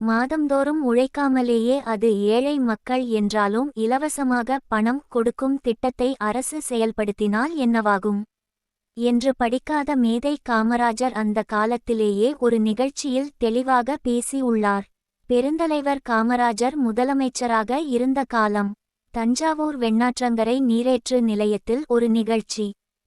மாதந்தோறும் உழைக்காமலேயே அது ஏழை மக்கள் என்றாலும் இலவசமாக பணம் கொடுக்கும் திட்டத்தை அரசு செயல்படுத்தினால் என்னவாகும் என்று படிக்காத மேதை காமராஜர் அந்த காலத்திலேயே ஒரு நிகழ்ச்சியில் தெளிவாக பேசியுள்ளார். பெருந்தலைவர் காமராஜர் முதலமைச்சராக இருந்த காலம். தஞ்சாவூர் வெண்ணாற்றங்கரை நீரேற்று நிலையத்தில் ஒரு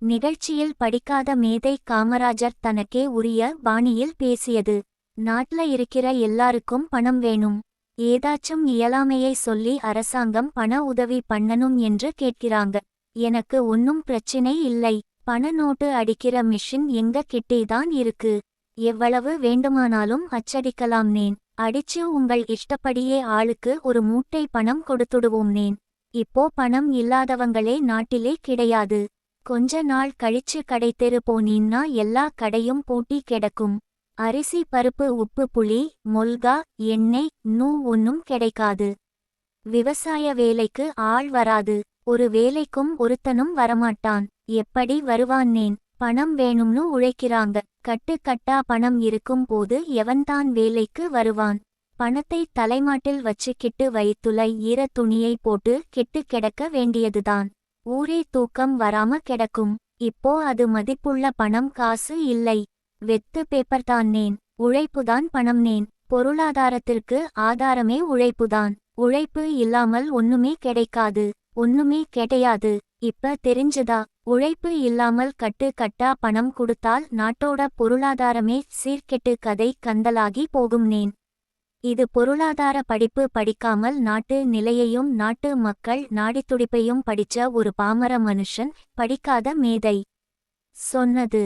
நிகழ்ச்சியில் படிக்காத மேதை காமராஜர் தனக்கே உரிய பாணியில் பேசியது. நாட்ல இருக்கிற எல்லாருக்கும் பணம் வேணும். ஏதாச்சும் இயலாமையை சொல்லி அரசாங்கம் பண உதவி பண்ணணும் என்று கேட்கிறாங்க. எனக்கு ஒன்னும் பிரச்சினை இல்லை. பண நோட்டு அடிக்கிற மிஷின் எங்க கிட்டேதான் இருக்கு. எவ்வளவு வேண்டுமானாலும் அச்சடிக்கலாம்னேன். அடிச்சு உங்கள் இஷ்டப்படியே ஆளுக்கு ஒரு மூட்டை பணம் கொடுத்துடுவோம்னேன். இப்போ பணம் இல்லாதவங்களே நாட்டிலே கிடையாது. கொஞ்ச நாள் கழிச்சு கடைத்தெரு போனீன்னா எல்லா கடையும் பூட்டி கிடக்கும். அரிசி பருப்பு உப்பு புளி மொல்கா எண்ணெய் ஒன்னும் கிடைக்காது. விவசாய வேலைக்கு ஆள் வராது. ஒரு வேலைக்கும் ஒருத்தனும் வரமாட்டான். எப்படி வருவான்னேன். பணம் வேணும்னு உழைக்கிறாங்க. கட்டு கட்டா பணம் இருக்கும் போது எவன்தான் வேலைக்கு வருவான். பணத்தை தலைமாட்டில் வச்சுக்கிட்டு வயித்துல ஈர துணியை போட்டு கெட்டு கிடக்க வேண்டியதுதான். ஊரே தூக்கம் வராம கிடக்கும். இப்போ அது மதிப்புள்ள பணம் காசு இல்லை. வெத்து பேப்பர்தான்னேன். உழைப்புதான் பணம்னேன். பொருளாதாரத்திற்கு ஆதாரமே உழைப்புதான். உழைப்பு இல்லாமல் ஒண்ணுமே கிடைக்காது. ஒண்ணுமே கிடையாது. இப்ப தெரிஞ்சுதா? உழைப்பு இல்லாமல் கட்டு கட்டா பணம் கொடுத்தால் நாட்டோட பொருளாதாரமே சீர்கெட்டு கதை கந்தலாகி போகும்னேன். இது பொருளாதார படிப்பு படிக்காமல் நாட்டு நிலையையும் நாட்டு மக்கள் நாடித்துடிப்பையும் படிச்ச ஒரு பாமர மனுஷன், படிக்காத மேதை சொன்னது.